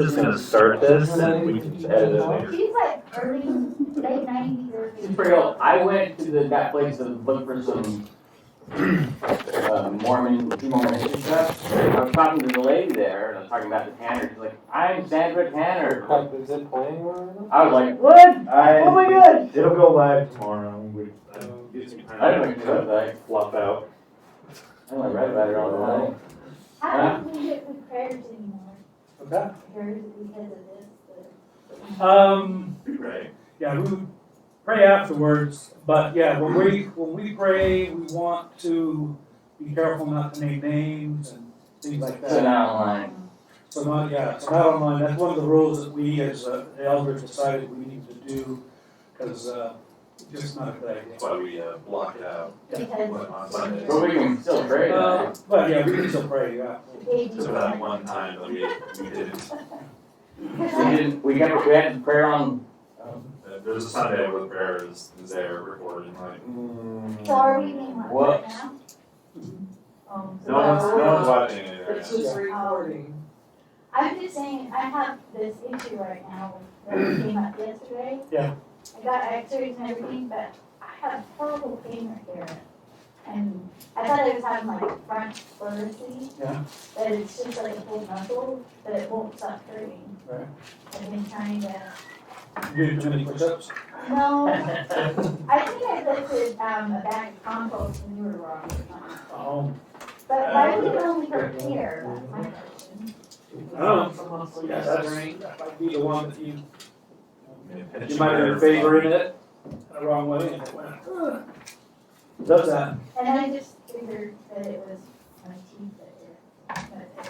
just gonna start this and we can edit it later. She's like early, late 90s or. She's pretty old. I went to that place to look for some Mormon history stuff. I was talking to the lady there, and I was talking about the Tanner. She's like, "I'm Sandra Tanner." Is it playing right now? I was like, "What? Oh my god!" It'll go live tomorrow. We get some I time don't know to fluff out. I only read about it all the time. I don't think it with prayers anymore. Okay. Prayers because of this, Right. Yeah, we pray afterwards, but yeah, when we pray, we want to be careful not to name names and things like So that. now online. So not online. That's one of the rules that we as the elders decided we need to do, because it's just not a good idea. That's why we block it out. because On Sundays. But we can still pray. But yeah, we can still pray, yeah. Except for that one time that we didn't. We had prayer on. There's a Sunday where the prayer is there recorded. Like, So are we being like What? that now? no one's watching it. Right It's now. just recording. I'm just saying, I have this issue right now that came up yesterday. Yeah. I got x-rays and everything, but I have horrible pain right here. And I thought I was having like front pleurisy. Yeah. But it's just like a whole muscle, but it won't stop hurting. Right. I've been trying to, You do too many push-ups? no, I think I lifted, a bag of compost and you were wrong or something. Oh, But why would it only hurt here? That's my question. I don't know. Yeah, that might be the one that you might have been favoring it the wrong way and it went, does that. And I just figured that it was my teeth that were, but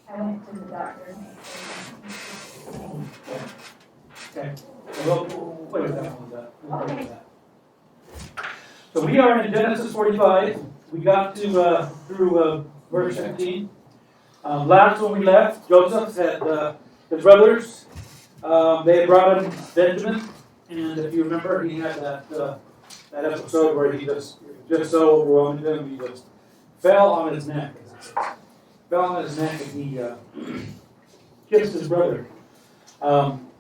I went to the doctor and they said. Okay, well, we'll play with that one, we'll play with Okay. that. So we are in Genesis 45, we got to, through, verse 17. Last when we left, Joseph had, his brothers, they had brought him Benjamin, and if you remember, he had that episode where he just so overwhelmed him, he just fell on his neck, as it says. Fell on his neck and he, kissed his brother.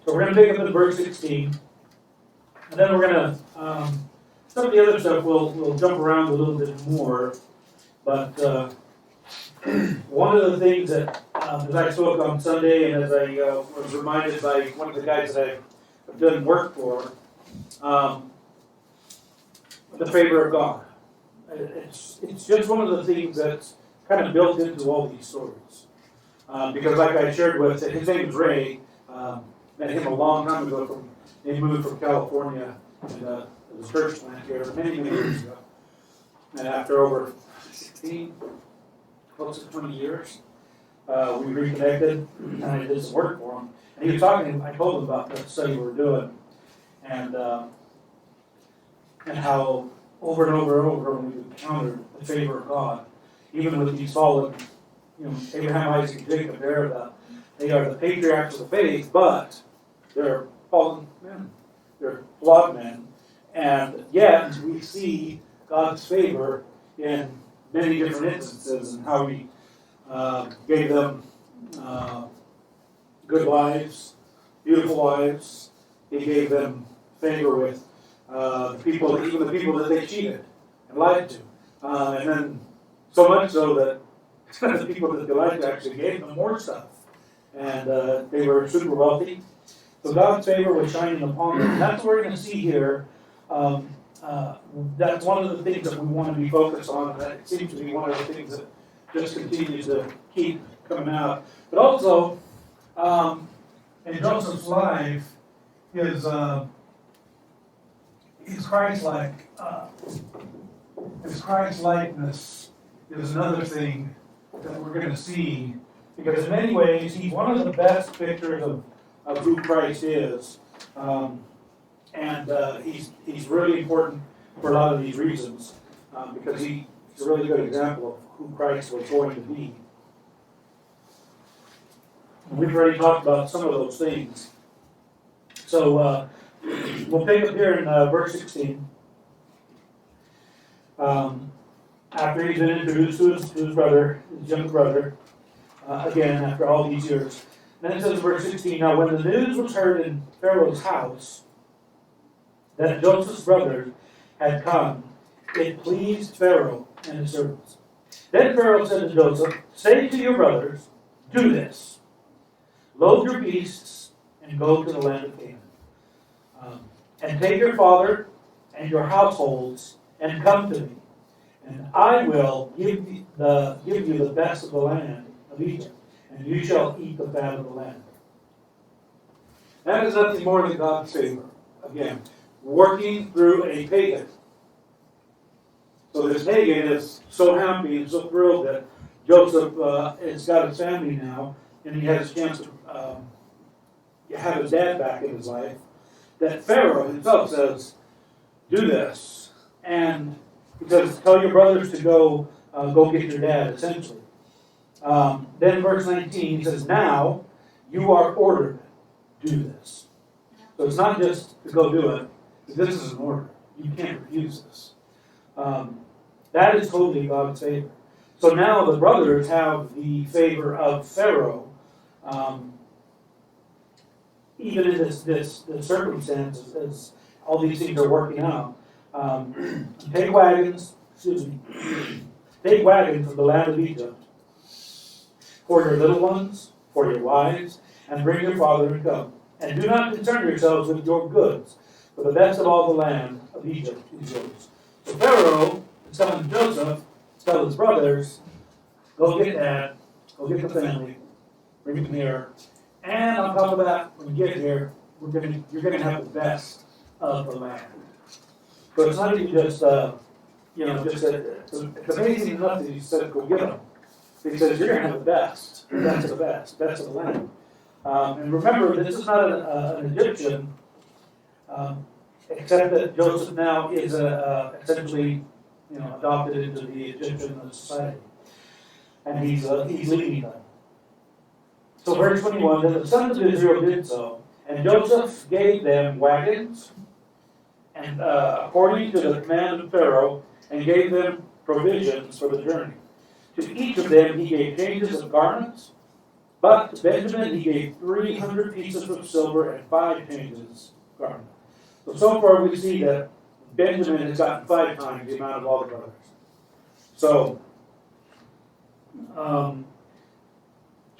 So we're going to take up in verse 16, and then we're going to, some of the other stuff we'll jump around a little bit more, but one of the things that, as I spoke on Sunday and as I was reminded by one of the guys that I've done work for, the favor of God. It's just one of the things that's kind of built into all these stories. Because like I shared with, his name is Ray, met him a long time ago. They moved from California, and it was a church plant here many years ago. And after over 16, close to 20 years, we reconnected, and I did some work for him. And he was talking, I told him about the study we were doing, and how over and over and over we encountered the favor of God, even with these fallen, Abraham, Isaac, and Jacob. They are the patriarchs of the faith, but they're fallen men. They're flawed men, and yet we see God's favor in many different instances, and how He gave them good wives, beautiful wives. He gave them favor with even the people that they cheated and lied to, and then so much so that the people that they lied to actually gave them more stuff, and they were super wealthy. So God's favor was shining upon them. That's what we're going to see here. That's one of the things that we want to be focused on. That it seems to be one of the things that just continues to keep coming out. But also, in Joseph's life, his Christ-like, his Christ-likeness is another thing that we're going to see, because in many ways he's one of the best pictures of who Christ is, and he's really important for a lot of these reasons, because he's a really good example of who Christ was going to be. We've already talked about some of those things. So we'll pick up here in verse 16. After he's been introduced to his brother, his young brother, again, after all these years. Then it says in verse 16, now when the news was heard in Pharaoh's house that Joseph's brothers had come, it pleased Pharaoh and his servants. Then Pharaoh said to Joseph, say to your brothers, do this. Load your beasts and go to the land of Canaan. And take your father and your households and come to me. And I will give you the best of the land of Egypt, and you shall eat the fat of the land. That is nothing more than God's favor. Again, working through a pagan. So this pagan is so happy and so thrilled that Joseph has got his family now, and he has a chance to have his dad back in his life, that Pharaoh himself says, do this. And he says, tell your brothers to go get your dad, essentially. Then verse 19, he says, now you are ordered to do this. So it's not just to go do it, but this is an order. You can't refuse this. That is totally God's favor. So now the brothers have the favor of Pharaoh, even in this circumstance, as all these things are working out. Take wagons from the land of Egypt for your little ones, for your wives, and bring your father and come. And do not concern yourselves with your goods, for the best of all the land of Egypt is yours. So Pharaoh is telling Joseph, tell his brothers, go get dad, go get the family, bring them here. And on top of that, when you get here, you're going to have the best of the land. So it's not even just, it's amazing enough that he said, go get them. He says, you're going to have the best of the best of the land. And remember, this is not an Egyptian, except that Joseph now is essentially, adopted into the Egyptian society. And he's leading them. So verse 21, then the sons of Israel did so, and Joseph gave them wagons, and according to the command of Pharaoh, and gave them provisions for the journey. To each of them he gave changes of garments, but to Benjamin he gave 300 pieces of silver and 5 changes of garments. So far we see that Benjamin has gotten 5 times the amount of all the brothers. So,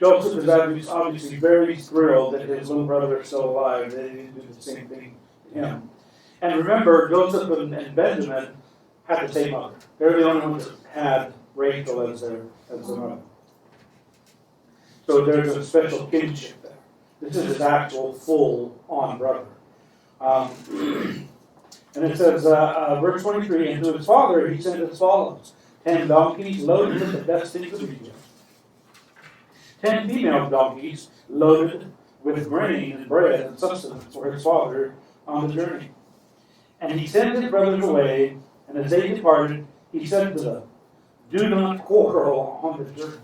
Joseph is obviously very thrilled that his little brother is still alive, that he didn't do the same thing to him. And remember, Joseph and Benjamin had the same mother. They're the only ones that had Rachel as their mother. So there's a special kinship there. This is his actual full-on brother. And it says, verse 23, and to his father he sent as follows: 10 donkeys loaded with the best things of Egypt, 10 female donkeys loaded with grain and bread and sustenance for his father on the journey. And he sent his brothers away, and as they departed, he said to them, do not quarrel on the journey.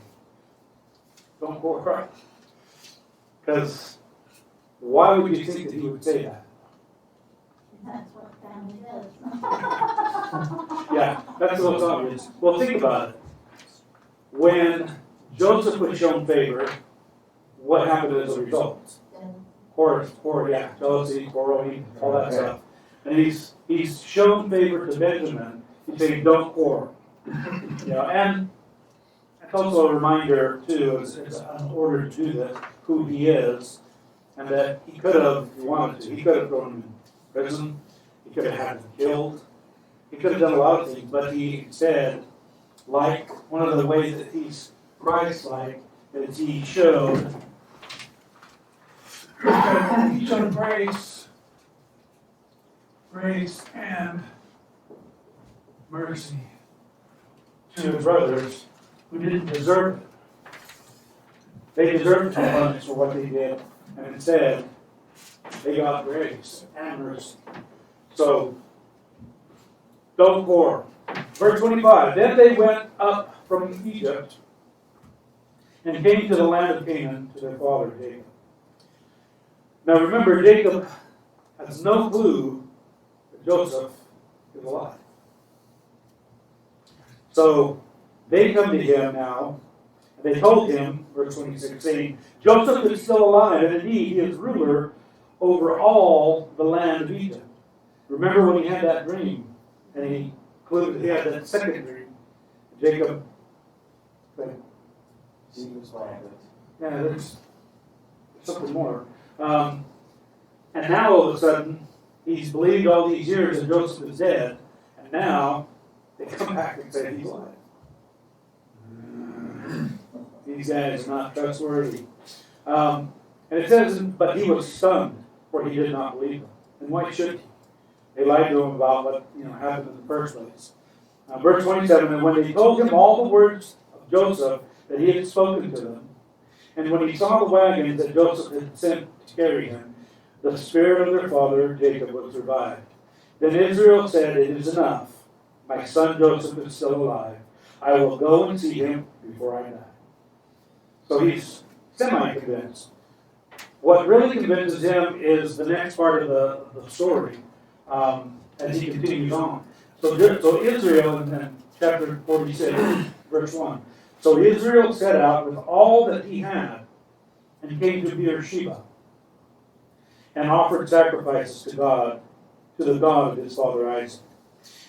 Don't quarrel. Because why would you think that he would say that? That's what family does. Yeah, that's what's obvious. Well, think about it. When Joseph was shown favor, what happened as a result? Jealousy, quarreling, all that stuff. And he's shown favor to Benjamin. He's saying, don't quarrel. And it's also a reminder, too, as an order to do this, who he is, and that he could have, if he wanted to, he could have thrown him in prison, he could have had him killed, he could have done a lot of things, but he said, like, one of the ways that he's Christ-like, is he showed grace and mercy to his brothers who didn't deserve it. They deserved to be punished for what they did, and instead, they got grace and mercy. So, don't quarrel. Verse 25, then they went up from Egypt and came to the land of Canaan to their father Jacob. Now remember, Jacob has no clue that Joseph is alive. So they come to him now, And they told him, verse 26, saying, Joseph is still alive, and indeed he is ruler over all the land of Egypt. Remember when he had that dream, and he had that second dream, Jacob said, yeah, there's something more. And now all of a sudden, he's believed all these years that Joseph is dead, and now they come back and say he's alive. These guys are not trustworthy. And it says, but he was stunned, for he did not believe them. And why should he? They lied to him about what happened in the first place. Verse 27, and when they told him all the words of Joseph that he had spoken to them, and when he saw the wagons that Joseph had sent to carry him, the spirit of their father Jacob was revived. Then Israel said, it is enough. My son Joseph is still alive. I will go and see him before I die. So he's semi-convinced. What really convinces him is the next part of the story as he continues on. So Israel, in chapter 46, verse 1. So Israel set out with all that he had and came to Beersheba and offered sacrifices to God, to the God of his father Isaac.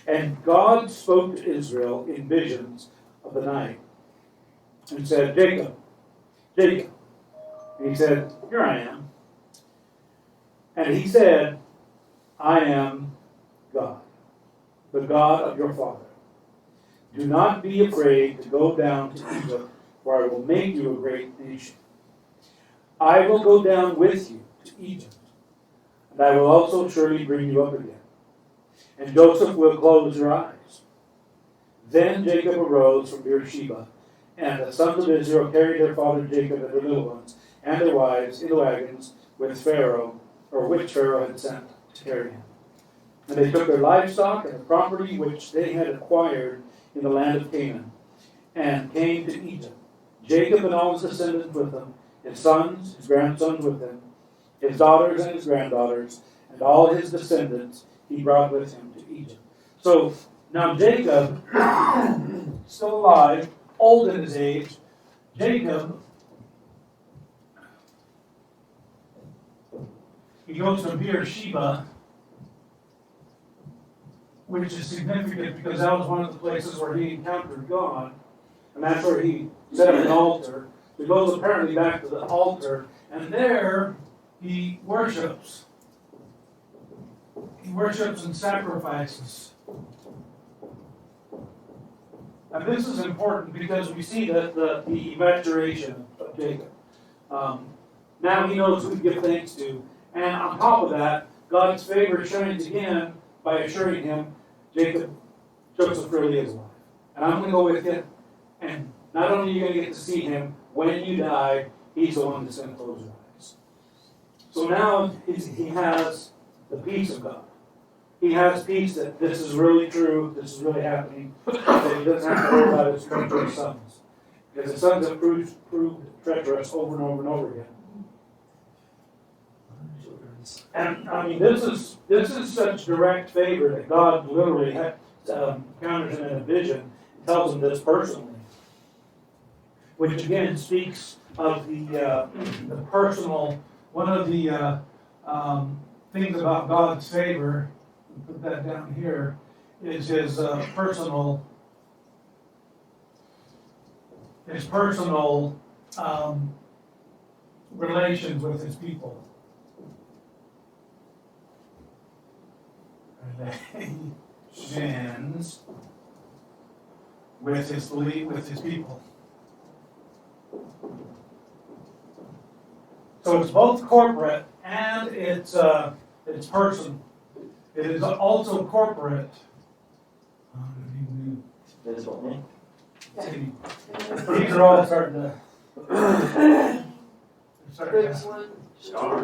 And God spoke to Israel in visions of the night and said, Jacob, Jacob. And he said, here I am. And he said, I am God, the God of your father. Do not be afraid to go down to Egypt, for I will make you a great nation. I will go down with you to Egypt, and I will also surely bring you up again. And Joseph will close your eyes. Then Jacob arose from Beersheba, and the sons of Israel carried their father Jacob and their little ones and their wives in the wagons with Pharaoh, or which Pharaoh had sent to carry him. And they took their livestock and the property which they had acquired in the land of Canaan, and came to Egypt. Jacob and all his descendants with him, his sons, his grandsons with him, his daughters and his granddaughters, and all his descendants he brought with him to Egypt. So now Jacob, still alive, old in his age, Jacob, he goes to Beersheba, which is significant because that was one of the places where he encountered God, and that's where he set up an altar. He goes apparently back to the altar, and there he worships. He worships and sacrifices. And this is important because we see that the maturation of Jacob. Now he knows who to give thanks to, and on top of that, God's favor shines again by assuring him, Joseph really is alive. And I'm going to go with you. And not only are you going to get to see him, when you die, he's the one that's going to close your eyes. So now he has the peace of God. He has peace that this is really true, this is really happening, that he doesn't have to worry about his treacherous sons. Because the sons have proved treacherous over and over and over again. And I mean, this is such direct favor that God literally encounters him in a vision, and tells him this personally, which again speaks of the personal. One of the things about God's favor, put that down here, is his personal relations with his people. Relations with his people. So it's both corporate and it's personal. It is also corporate. Visible. These are all starting to. This one,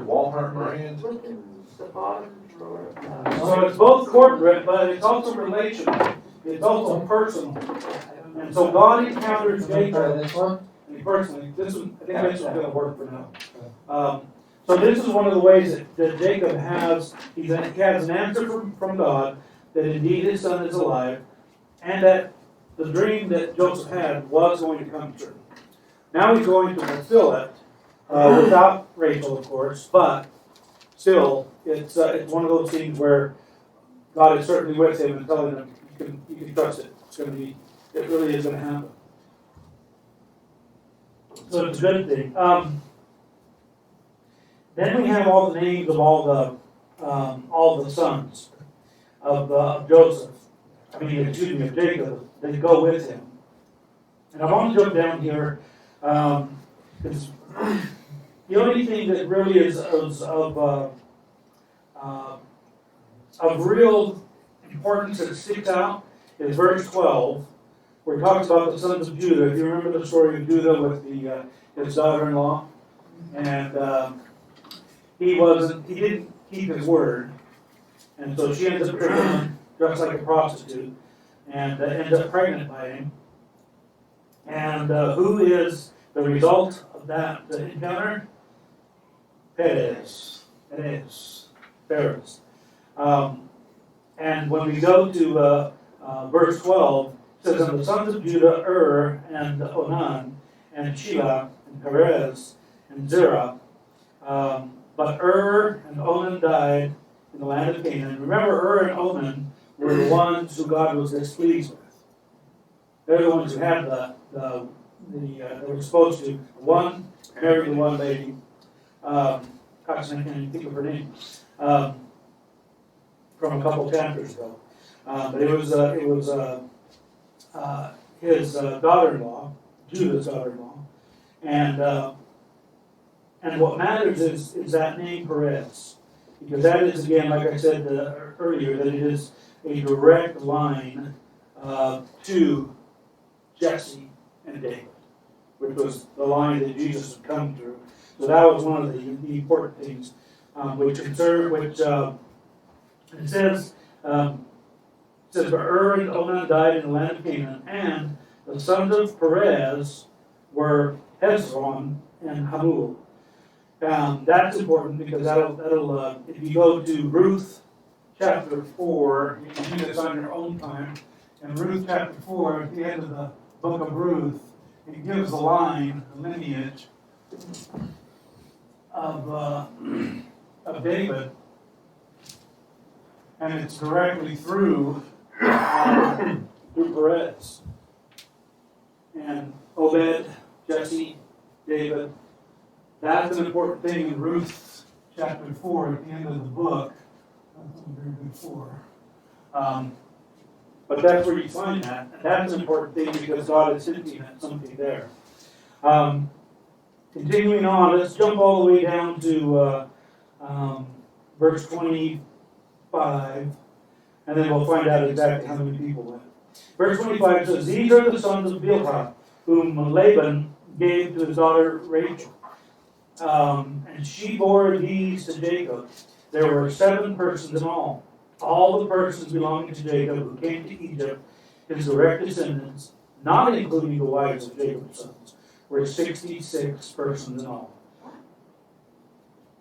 Walmart brand. look in the bottom drawer. So it's both corporate, but it's also relational. It's also personal. And so God encounters Jacob. This one? And personally, I think this one's going to work for now. So this is one of the ways that Jacob has, he has an answer from God that indeed his son is alive, and that the dream that Joseph had was going to come true. Now he's going to fulfill it, without Rachel, of course, but still, it's one of those things where God is certainly with him and telling him, you can trust it. It really is gonna happen. So it's a good thing. Then we have all the names of all the sons of Joseph. Of Jacob, that go with him. And I want to jump down here, because the only thing that really is of real importance that sticks out is verse 12, where it talks about the sons of Judah. If you remember the story of Judah with his daughter-in-law, and he didn't keep his word, and so she ends up tricking dressed like a prostitute, and ends up pregnant by him. And who is the result of that encounter? Perez. And when we go to verse 12, it says, "And the sons of Judah, and Onan, and Shelah, and Perez, and Zerah. But and Onan died in the land of Canaan." Remember, and Onan were the ones who God was displeased with. They're the ones who had they were supposed to, one marry the one lady, gosh, I can't even think of her name, from a couple chapters ago. But it was his daughter-in-law, Judah's daughter-in-law, and what matters is that name Perez, because that is, again, like I said earlier, that it is a direct line to Jesse and David, which was the line that Jesus had come through. So that was one of the important things, it says, "For and Onan died in the land of Canaan, and the sons of Perez were Hezron and Hamul." That's important because that'll if you go to Ruth chapter 4, you can do this on your own time. In Ruth chapter 4, at the end of the book of Ruth, it gives the line, the lineage of David, and it's directly through Perez. And Obed, Jesse, David. That's an important thing in Ruth chapter 4 at the end of the book. That's a very good 4. But that's where you find that. And that's an important thing because God is hinting at something there. Continuing on, let's jump all the way down to verse 25, and then we'll find out exactly how many people went. Verse 25 says, "These are the sons of Bilhah, whom Laban gave to his daughter Rachel. And she bore these to Jacob. There were 7 persons in all. All the persons belonging to Jacob who came to Egypt, his direct descendants, not including the wives of Jacob's sons, were 66 persons in all.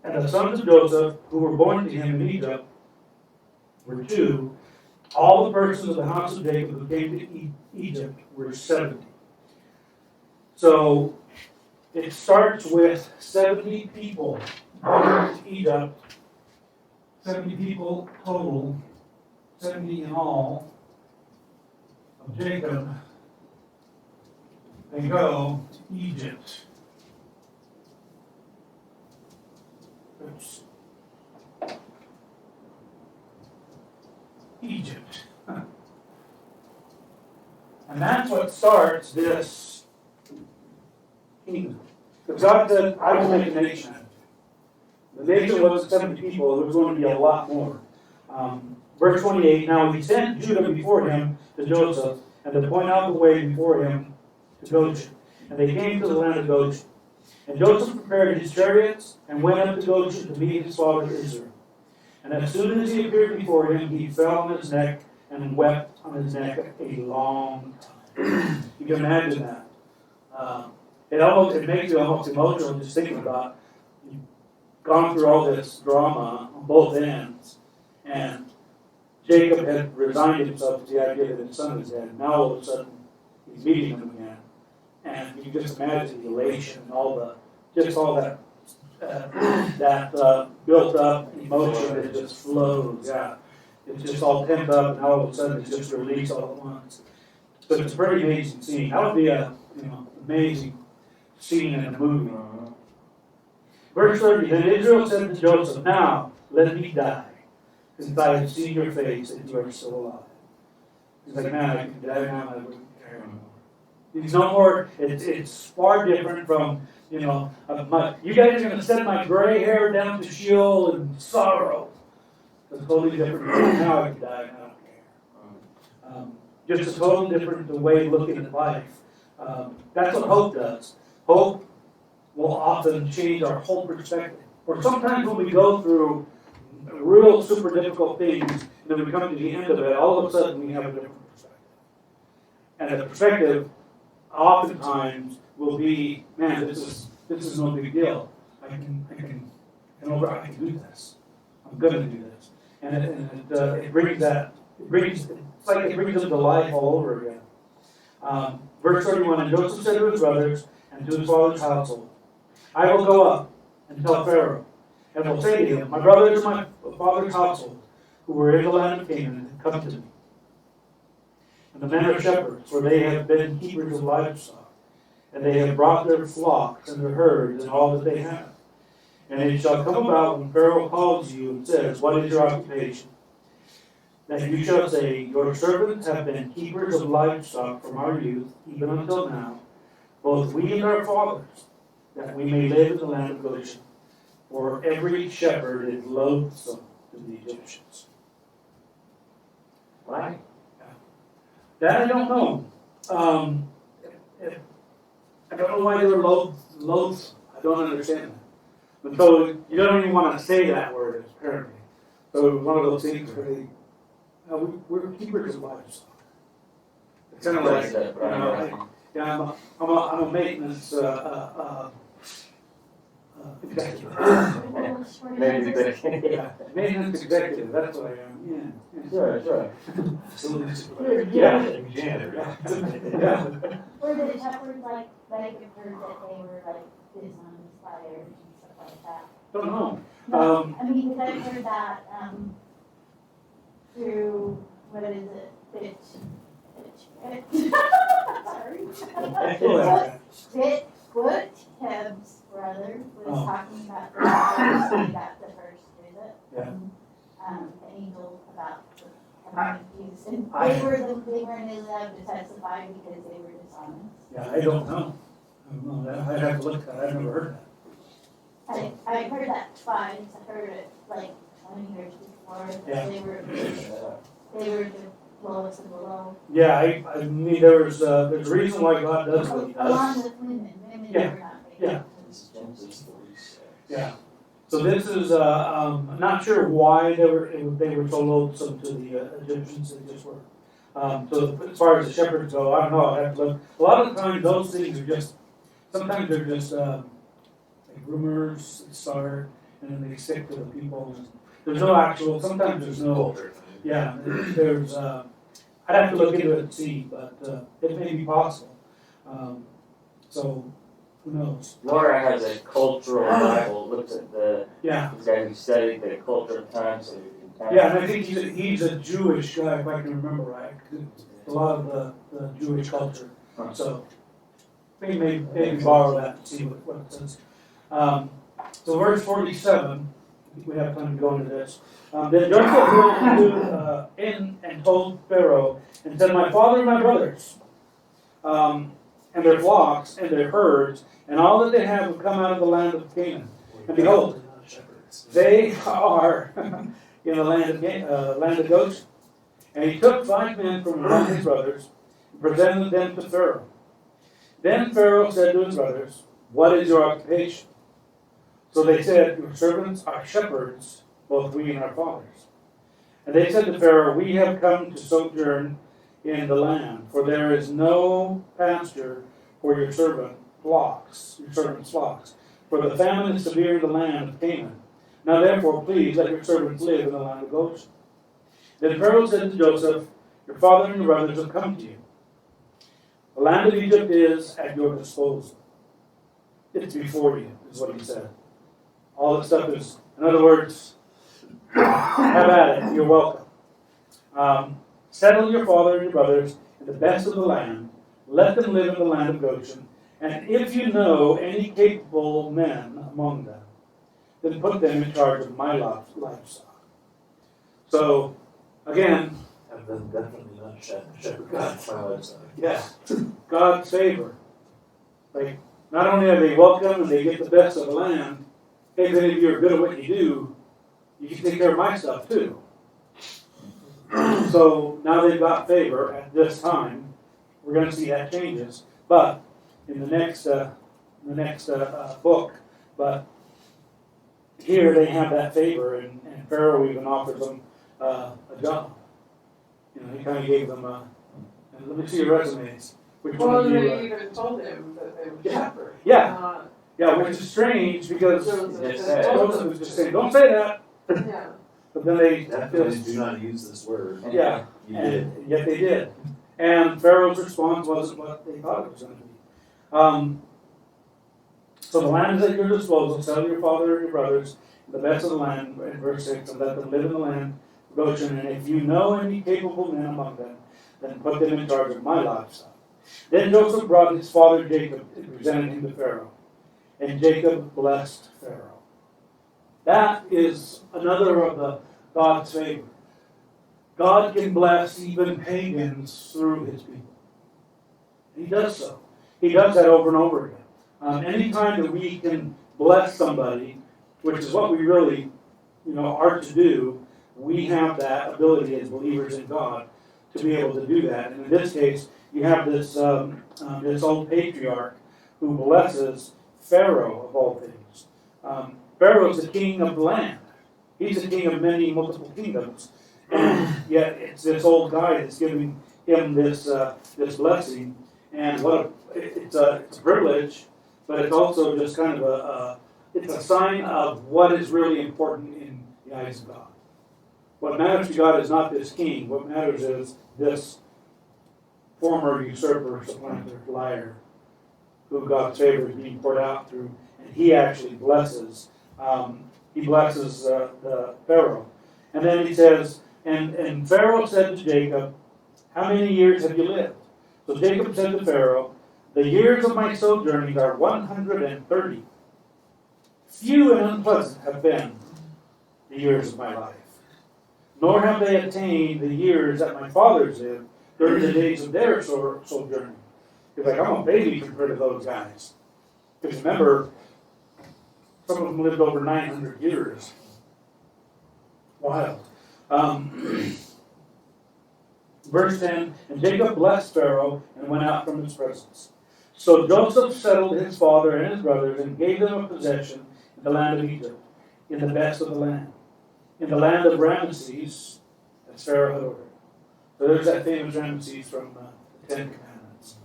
And the sons of Joseph, who were born to him in Egypt, were 2. All the persons of the house of Jacob who came to Egypt were 70. So it starts with 70 people born to Egypt, 70 people total, 70 in all of Jacob. They go to Egypt. Oops. Egypt. And that's what starts this kingdom. Because God said, I will make a nation. The nation was 70 people, there was going to be a lot more. Verse 28, "Now he sent Judah before him to Joseph, and to point out the way before him to Goshen. And they came to the land of Goshen. And Joseph prepared his chariots, and went up to Goshen to meet his father Israel. And as soon as he appeared before him, he fell on his neck, and wept on his neck a long time." You can imagine that. It makes you almost emotional just thinking about you've gone through all this drama on both ends, and Jacob had resigned himself to the idea that his son is dead. Now all of a sudden he's meeting him again, And you can just imagine the elation, and all that built up emotion that just flows, yeah. It's just all pent up and all of a sudden it's just released all at once. So it's a pretty amazing scene. That would be a, amazing scene in a movie. Verse 30, then Israel said to Joseph, now let me die, since I have seen your face and you are still alive. He's like, man, I can die now, I wouldn't care anymore. He's no more, it's far different from, you guys are going to send my gray hair down to Sheol and sorrow. It's totally different. Now I can die and I don't care. Just a totally different way of looking at life. That's what hope does. Hope will often change our whole perspective. Or sometimes when we go through real super difficult things, and then we come to the end of it, all of a sudden we have a different perspective. And the perspective oftentimes will be, man, this is no big deal. I can do this. I'm going to do this. And it brings it's like it brings them to life all over again. Verse 31, and Joseph said to his brothers and to his father's household, I will go up and tell Pharaoh, and will say to him, my brothers and my father's household, who were in the land of Canaan, have come to me. And the men are shepherds, for they have been keepers of livestock, and they have brought their flocks and their herds and all that they have. And it shall come about when Pharaoh calls you and says, what is your occupation? That you shall say, your servants have been keepers of livestock from our youth, even until now, both we and our fathers, that we may live in the land of Goshen. For every shepherd is loathsome to the Egyptians. Why? That I don't know. I don't know why they were loathsome. I don't understand that. But so you don't even want to say that word, apparently. So one of those things where we're keepers of livestock. It's kind of like, I'm a maintenance executive. Maybe the Yeah, maintenance executive, that's what I am, yeah. Sure. Facilities. Yeah, janitor. Yeah. Or did the shepherds like have heard that they were like dishonest buyers and stuff like that? Don't know. No, I mean, because I've heard that, through, what is it, sorry. Keb's brother was talking about the first, he got the first visit from, the angel about the abuse. And they weren't allowed to testify because they were dishonest. Yeah, I don't know. I'd have to look at that, I've never heard that. I heard that twice, I heard it like 20 years before, Yeah. they were the lowest of the low. Yeah, I mean, there's a reason why God does what he does. Along with women Yeah. were not Yeah. Genesis 46. Yeah. So this is, I'm not sure why they were so loathsome to the Egyptians, they just were. So as far as the shepherds go, I don't know, I have to look. A lot of the times those things are just, sometimes they're just like rumors that start and then they stick to the people. There's no actual, sometimes there's no, Culture. yeah, there's, I'd have to look into it and see, but it may be possible. So who knows? Laura has a cultural Bible, looks at this Yeah. guy who studied the culture of time, so you can Yeah, and I think he's a Jewish guy, if I can remember right. A lot of the Jewish culture. So maybe borrow that and see what it says. So verse 47, I think we have time to go into this. Then Joseph went in and told Pharaoh and said, my father and my brothers, and their flocks and their herds, and all that they have come out of the land of Canaan. And behold, they are in the land of Goshen. And he took 5 men from among his brothers and presented them to Pharaoh. Then Pharaoh said to his brothers, what is your occupation? So they said, your servants are shepherds, both we and our fathers. And they said to Pharaoh, we have come to sojourn in the land, for there is no pasture for your servants' flocks, for the famine is severe in the land of Canaan. Now therefore, please let your servants live in the land of Goshen. Then Pharaoh said to Joseph, your father and your brothers have come to you. The land of Egypt is at your disposal. It's before you, is what he said. All this stuff is, in other words, have at it, you're welcome. Settle your father and your brothers in the best of the land. Let them live in the land of Goshen. And if you know any capable men among them, then put them in charge of my livestock. So, again, I've been definitely not shepherd God's my livestock. yeah, God's favor. Like, not only are they welcome and they get the best of the land, hey, then if you're good at what you do, you can take care of my stuff too. So now they've got favor at this time. We're going to see that changes, but in the next book. But here they have that favor, and Pharaoh even offers them a job. You know, he kind of gave them and let me see your resumes. Which Well, one do you? they even told him that they were Yeah. shepherds. Yeah, yeah, which is strange because Joseph Just said- said- Joseph was just saying, "Don't say that," Yeah. but then they Definitely do not use this word. yeah. You did. And yet they did. And Pharaoh's response wasn't what they thought it was going to be. So the land is at your disposal. Settle your father and your brothers, the best of the land, in verse 6, and let them live in the land of Goshen. And if you know any capable men among them, then put them in charge of my livestock. Then Joseph brought his father Jacob and presented him to Pharaoh. And Jacob blessed Pharaoh. That is another of the God's favor. God can bless even pagans through his people. He does so. He does that over and over again. Anytime that we can bless somebody, which is what we really, are to do, we have that ability as believers in God to be able to do that. And in this case, you have this old patriarch who blesses Pharaoh of all things. Pharaoh's the king of the land. He's the king of many multiple kingdoms. And yet it's this old guy that's giving him this blessing. And it's a privilege, but it's also just kind of it's a sign of what is really important in the eyes of God. What matters to God is not this king. What matters is this former usurper, supplanter, liar, who God's favor is being poured out through, and he actually blesses. He blesses the Pharaoh, and then he says, and Pharaoh said to Jacob, "How many years have you lived?" So Jacob said to Pharaoh, "The years of my sojourning are 130. Few and unpleasant have been the years of my life, nor have they attained the years that my fathers lived during the days of their sojourning." He's like, I'm a baby compared to those guys. Because remember, some of them lived over 900 years. Wild. Verse 10, and Jacob blessed Pharaoh and went out from his presence. So Joseph settled his father and his brothers and gave them a possession in the land of Egypt, in the best of the land, in the land of Ramesses, as Pharaoh had ordered. So there's that famous Ramesses from the Ten Commandments.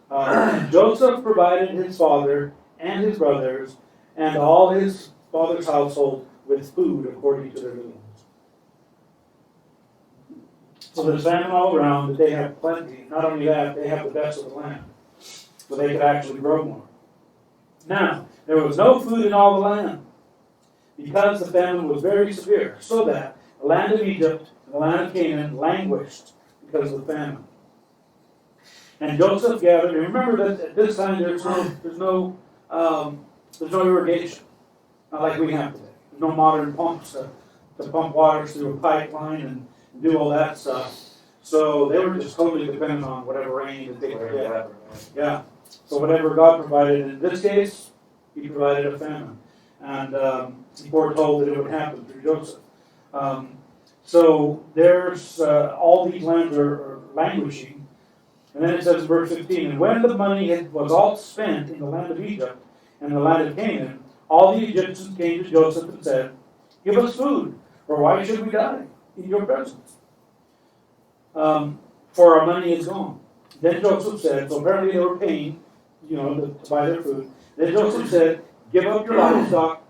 And Joseph provided his father and his brothers and all his father's household with food according to their means. So there's famine all around, but they have plenty. Not only that, they have the best of the land, so they could actually grow more. Now, there was no food in all the land, because the famine was very severe, so that the land of Egypt and the land of Canaan languished because of the famine. And Joseph gathered, and remember that at this time there's no irrigation, not like we have today. There's no modern pumps to pump water through a pipeline and do all that stuff. So they were just totally dependent on whatever rain that they could get. Yeah. So whatever God provided, in this case, he provided a famine. And he foretold that it would happen through Joseph. So there's all these lands are languishing. And then it says in verse 15, and when the money was all spent in the land of Egypt and the land of Canaan, all the Egyptians came to Joseph and said, give us food, or why should we die in your presence? For our money is gone. Then Joseph said, so apparently they were paying, to buy their food. Then Joseph said, give up your livestock,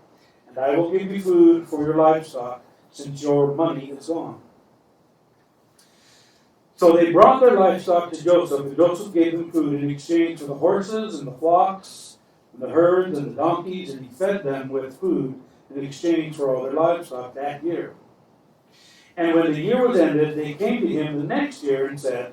and I will give you food for your livestock, since your money is gone. So they brought their livestock to Joseph, and Joseph gave them food in exchange for the horses and the flocks, and the herds and the donkeys, and he fed them with food in exchange for all their livestock that year. And when the year was ended, they came to him the next year and said,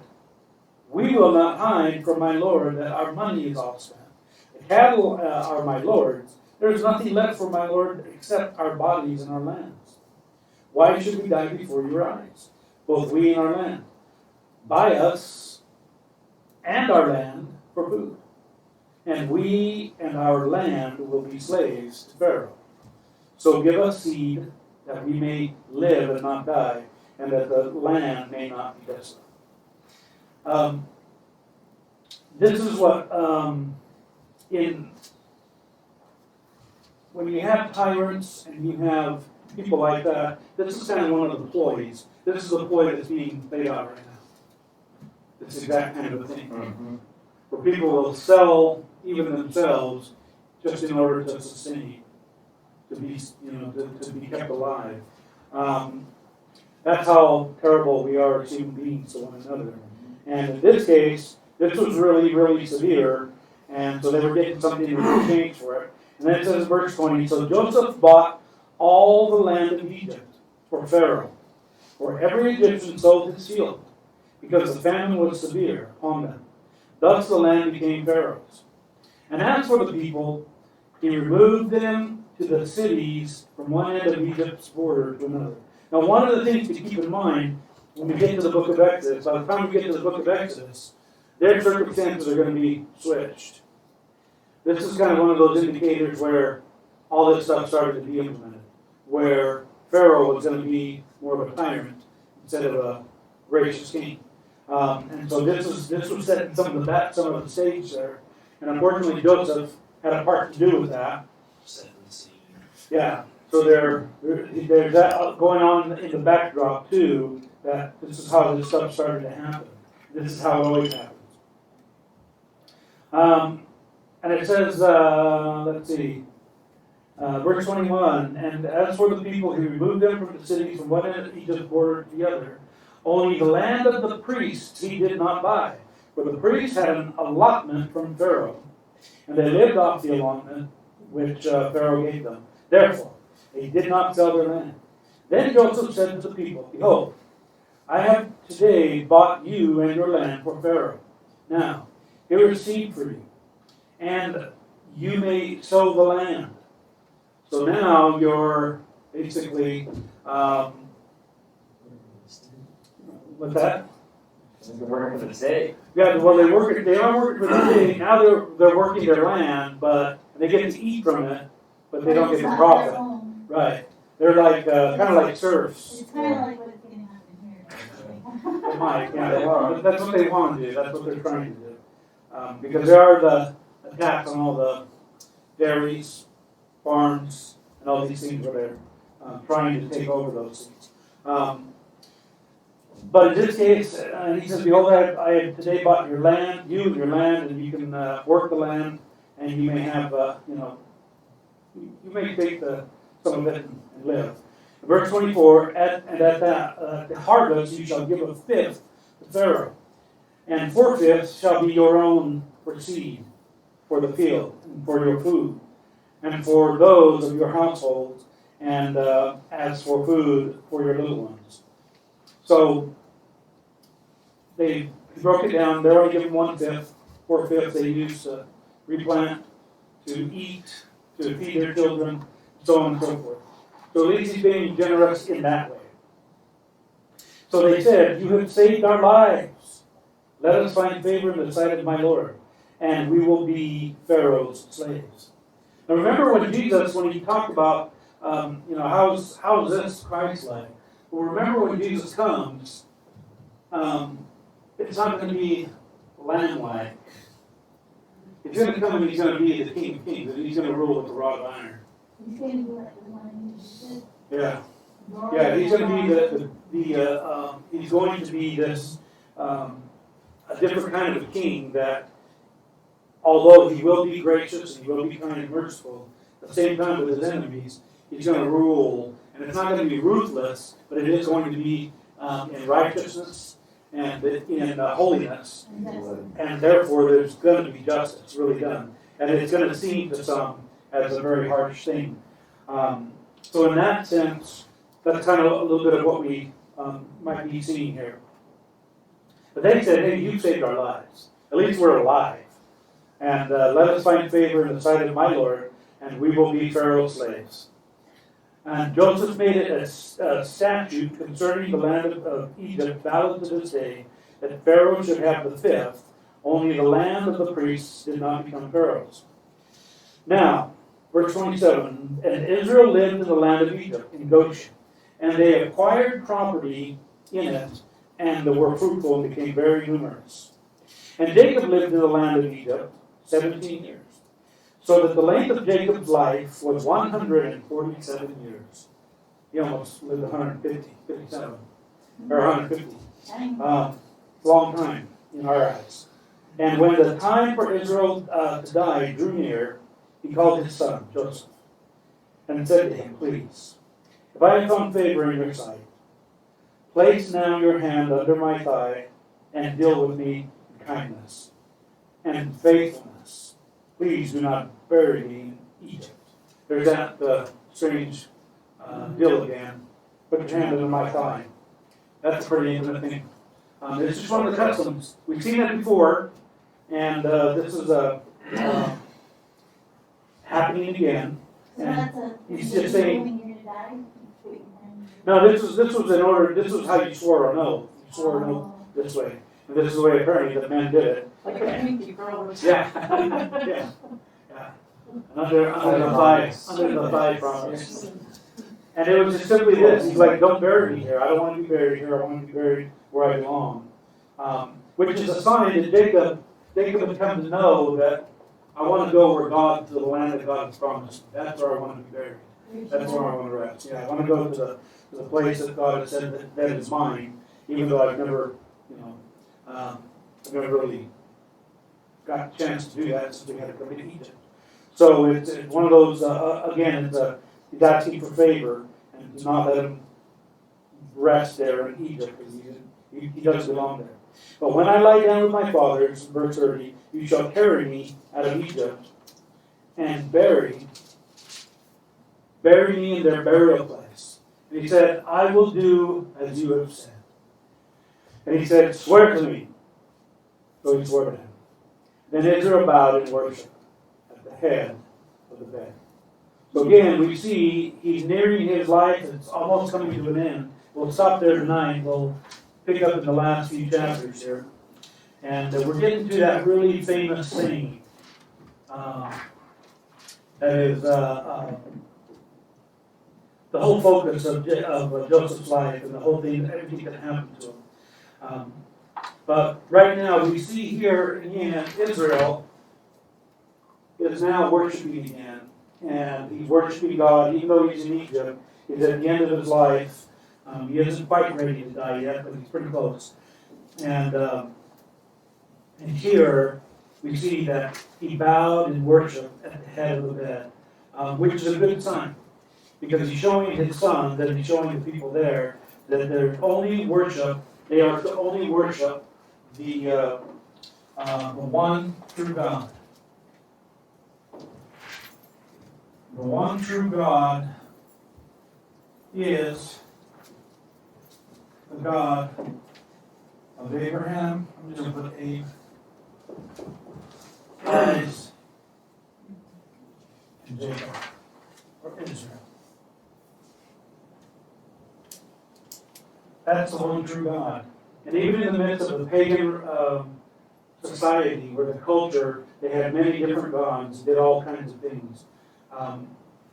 "We will not hide from my lord that our money is all spent. The cattle are my lord's. There is nothing left for my lord except our bodies and our lands. Why should we die before your eyes, both we and our land? Buy us and our land for food, and we and our land will be slaves to Pharaoh. So give us seed that we may live and not die, and that the land may not be desolate." This is what, when you have tyrants and you have people like that, this is kind of one of the ploys. This is the ploy that's being played out right now. It's the exact kind of a thing. Mm-hmm. Where people will sell even themselves just in order to sustain, to be, to be kept alive. That's how terrible we are as human beings to one another. And in this case, this was really, really severe, and so they were getting something in exchange for it. And then it says in verse 20, "So Joseph bought all the land of Egypt for Pharaoh, for every Egyptian sold his field, because the famine was severe upon them. Thus the land became Pharaoh's. And as for the people, he removed them to the cities from one end of Egypt's border to another." Now, one of the things to keep in mind when we get to the book of Exodus, by the time we get to the book of Exodus, their circumstances are going to be switched. This is kind of one of those indicators where all this stuff started to be implemented, where Pharaoh was going to be more of a tyrant instead of a gracious king. And so this was setting some of the stage there. And unfortunately, Joseph had a part to do with that. Setting the scene. Yeah. So there's that going on in the backdrop too, that this is how this stuff started to happen. This is how it always happens. And it says, let's see, verse 21, "And as for the people, he removed them from the cities from one end of Egypt's border to the other. Only the land of the priests he did not buy, for the priests had an allotment from Pharaoh, and they lived off the allotment which Pharaoh gave them. Therefore, they did not sell their land. Then Joseph said to the people, 'Behold, I have today bought you and your land for Pharaoh. Now, here is seed for you, and you may sow the land.'" So now you're basically, what's that? They're working for the state. Yeah, well, they are working for the state. Now they're working their land, but they get to eat from it, but they don't get the profit. Right. They're like, kind of like serfs. It's kind of like what's going to happen here. They might, yeah. That's what they want to do. That's what they're trying to do. Because there are the attacks on all the dairies, farms, and all these things where they're trying to take over those things. But in this case, he says, "Behold, I have today bought your land, you and your land, and you can work the land, and you may have, you may take some of it and live." Verse 24, "And at the harvest you shall give a fifth to Pharaoh, and 4/5 shall be your own for seed, for the field, and for your food, and for those of your households, and as for food for your little ones." So they broke it down. They're only given 1/5, 4/5 they use to replant, to eat, to feed their children, so on and so forth. So at least he's being generous in that way. So they said, "You have saved our lives. Let us find favor in the sight of my Lord, and we will be Pharaoh's slaves." Now remember when he talked about, how is this Christ-like? Well, remember when Jesus comes, it's not going to be lamb-like. He's going to come and he's going to be the King of Kings, and he's going to rule with a rod of iron. He's going to be like the one you said. Yeah. Yeah, he's going to be he's going to be this, a different kind of a king that, although he will be gracious and he will be kind and merciful, at the same time with his enemies, he's going to rule. And it's not going to be ruthless, but it is going to be in righteousness, and in holiness, And that's- and therefore there's going to be justice really done. And it's going to seem to some as a very harsh thing. So in that sense, that's kind of a little bit of what we might be seeing here. But they said, hey, you saved our lives. At least we're alive. And let us find favor in the sight of my Lord, and we will be Pharaoh's slaves. And Joseph made it a statute concerning the land of Egypt, valid to this day, that Pharaoh should have the fifth. Only the land of the priests did not become Pharaoh's. Now, verse 27, and Israel lived in the land of Egypt, in Goshen, and they acquired property in it, and were fruitful and became very numerous. And Jacob lived in the land of Egypt 17 years, so that the length of Jacob's life was 147 years. He almost lived 57, or 150. Dang. Long time in our eyes. And when the time for Israel to die drew near, he called his son, Joseph, and said to him, please, if I have found favor in your sight, place now your hand under my thigh and deal with me in kindness and faithfulness. Please do not bury me in Egypt. There's that strange deal again. Put your hand under my thigh. That's a pretty intimate thing. It's just one of the customs. We've seen it before, and this is happening again. So that's a. He's just saying- When you're gonna die? Put your hand- No, this was in order. This was how you swore an oath. You swore an oath this way, and this is the way apparently the men did it. Like a pinky promise. Yeah, yeah, yeah. Under the thigh promise. And it was just simply this. He's like, don't bury me here. I don't want to be buried here. I want to be buried where I belong. Which is a sign that Jacob had come to know that I want to go where God, to the land that God has promised. That's where I want to be buried. That's where I want to rest. Yeah, I want to go to the place that God has said that is mine, even though I've never, I've never really got a chance to do that since we had to come to Egypt. So it's one of those, again, he's asking for favor and to not let him rest there in Egypt because he does belong there. But when I lie down with my fathers, verse 30, you shall carry me out of Egypt and bury me in their burial place. And he said, I will do as you have said. And he said, swear to me. So he swore to him. Then Israel bowed in worship at the head of the bed. So again, we see he's nearing his life. It's almost coming to an end. We'll stop there tonight. We'll pick up in the last few chapters here. And we're getting to that really famous thing. That is the whole focus of Joseph's life and the whole thing, everything that happened to him. But right now we see here again Israel is now worshiping again. And he's worshiping God, even though he's in Egypt. He's at the end of his life. He isn't quite ready to die yet, but he's pretty close. And here we see that he bowed in worship at the head of the bed, which is a good sign. Because he's showing his son, that he's showing the people there, that they are to only worship the one true God. The one true God is the God of Abraham. I'm just going to put Abe. Isaac, and Jacob, or Israel. That's the one true God. And even in the midst of the pagan society, where the culture, they had many different gods, did all kinds of things.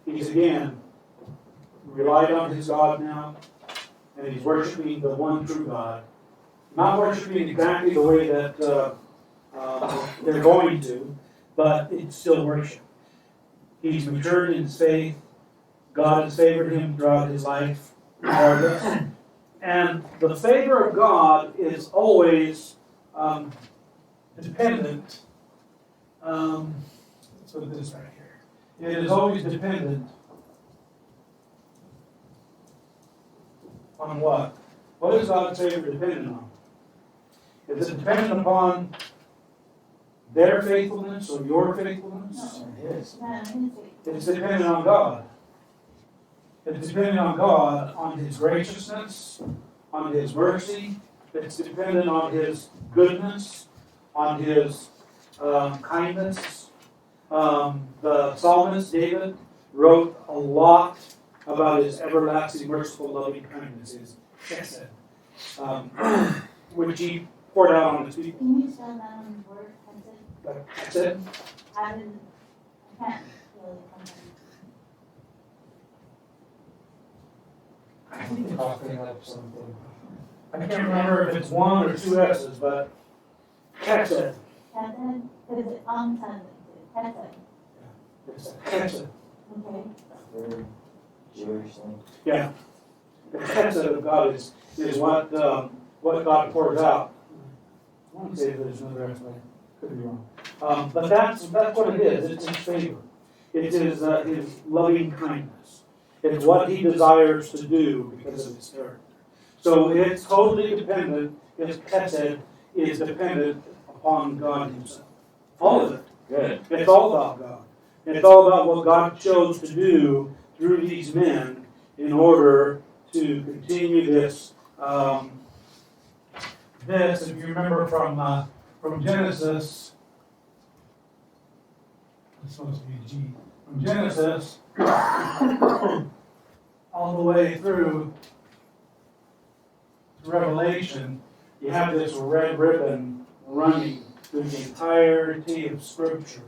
He's again relied on his God now, and he's worshiping the one true God. Not worshiping exactly the way that they're going to, but it's still worship. He's matured in his faith. God has favored him throughout his life, regardless. And the favor of God is always dependent. Let's put this right here. It is always dependent on what? What is God's favor dependent on? Is it dependent upon their faithfulness or your faithfulness? His. It's dependent on God. It's dependent on God, on His graciousness, on His mercy. It's dependent on His goodness, on His kindness. The psalmist David wrote a lot about His everlasting, merciful, loving kindness, His chesed, which He poured out on His people. Can you spell that on the word? Chesed. I can't really comprehend. Coughing up something. I can't remember if it's one or two S's, but chesed. Chesed? Is it on Chesed? It's chesed. Okay. Very Jewish thing. Yeah. The chesed of God is what God pours out. I want to say there's another explanation. Could be wrong. But that's what it is. It's His favor. It is His loving kindness. It's what He desires to do because of His character. So it's totally dependent. His chesed is dependent upon God Himself. All of it. Good. It's all about God. It's all about what God chose to do through these men in order to continue this. This, if you remember from Genesis, it's supposed to be G. From Genesis all the way through to Revelation, you have this red ribbon running through the entirety of Scripture.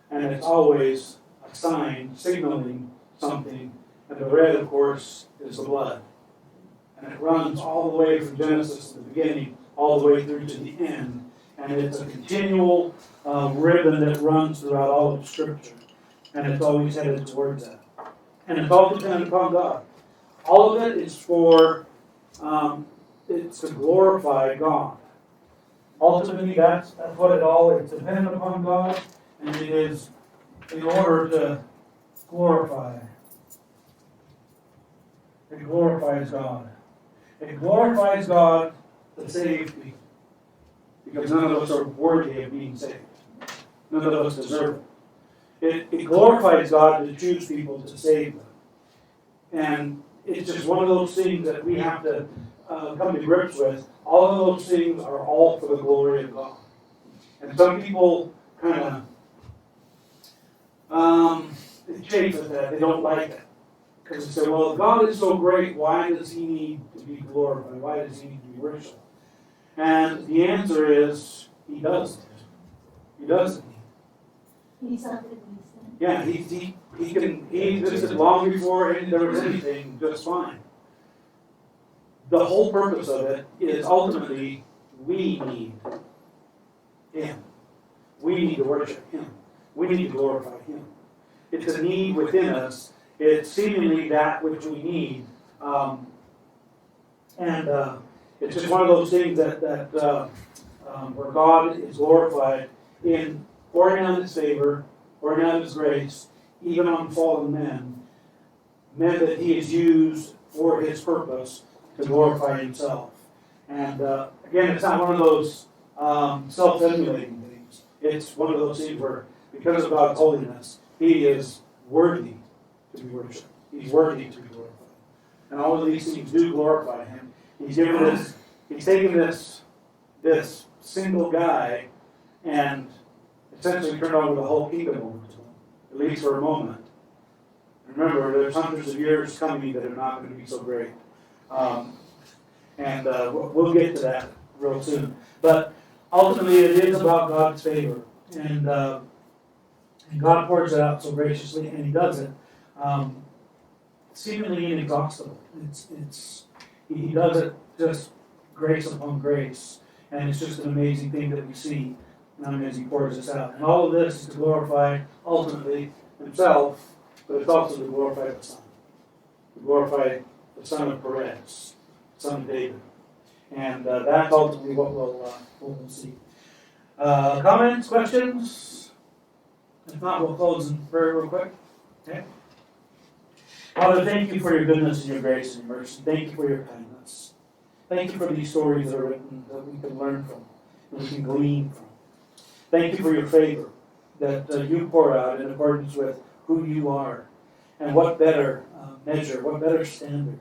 And it's always a sign signaling something. And the red, of course, is the blood. And it runs all the way from Genesis to the beginning, all the way through to the end. And it's a continual ribbon that runs throughout all of Scripture. And it's always headed towards that. And it's all dependent upon God. All of it is for, it's to glorify God. Ultimately, that's what it all is. It's dependent upon God. And it is in order to glorify. It glorifies God. It glorifies God to save people. Because none of us are worthy of being saved. None of us deserve it. It glorifies God to choose people to save them. And it's just one of those things that we have to come to grips with. All of those things are all for the glory of God. And some people kind of they chafe at that. They don't like it. Because they say, well, if God is so great, why does He need to be glorified? Why does He need to be worshipped? And the answer is, He doesn't. He doesn't. He's something decent. Yeah, he existed long before there was anything, just fine. The whole purpose of it is ultimately we need Him. We need to worship Him. We need to glorify Him. It's a need within us. It's seemingly that which we need. It's just one of those things that where God is glorified in pouring out His favor, pouring out His grace, even on fallen men that He has used for His purpose to glorify Himself. And again, it's not one of those self-emulating things. It's one of those things where, because of God's holiness, He is worthy to be worshipped. He's worthy to be glorified. And all of these things do glorify Him. He's taken this single guy and essentially turned over the whole kingdom over to Him, at least for a moment. Remember, there's hundreds of years coming that are not going to be so great. We'll get to that real soon. But ultimately, it is about God's favor. And God pours it out so graciously, and He does it seemingly inexhaustible. He does it just grace upon grace. And it's just an amazing thing that we see as He pours this out. And all of this is to glorify, ultimately, Himself, but it's also to glorify the Son. To glorify the son of Perez, son of David. And that's ultimately what we'll see. Comments, questions? If not, we'll close in prayer real quick. Okay. Father, thank You for Your goodness and Your grace and Your mercy. Thank You for Your kindness. Thank you for these stories that are written that we can learn from, that we can glean from. Thank you for your favor that you pour out in accordance with who you are. And what better measure, what better standard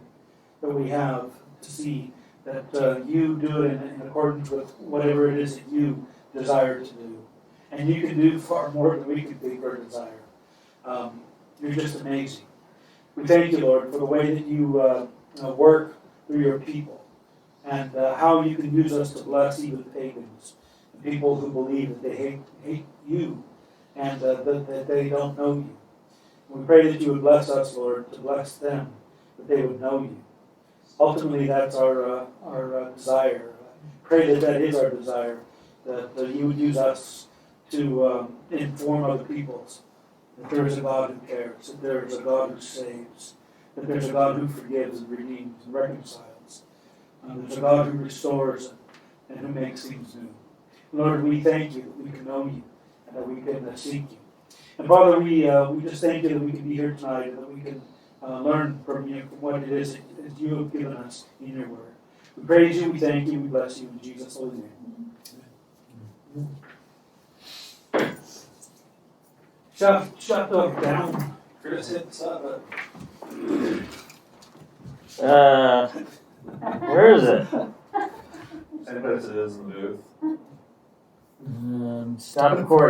that we have to see that you do it in accordance with whatever it is that you desire to do. And you can do far more than we can think or desire. You're just amazing. We thank you, Lord, for the way that you work through your people and how you can use us to bless even pagans, and people who believe that they hate you and that they don't know you. We pray that you would bless us, Lord, to bless them, that they would know you. Ultimately, that's our desire. Pray that that is our desire, that you would use us to inform other peoples that there is a God who cares, that there is a God who saves, that there's a God who forgives and redeems and reconciles. There's a God who restores and who makes things new. Lord, we thank you that we can know you and that we can seek you. And Father, we just thank you that we can be here tonight and that we can learn from you, from what it is that you have given us in your word. We praise you, we thank you, we bless you in Jesus' holy name. Shut down. Chris hit the side button. Where is it? Same place it is in the booth. Stop recording.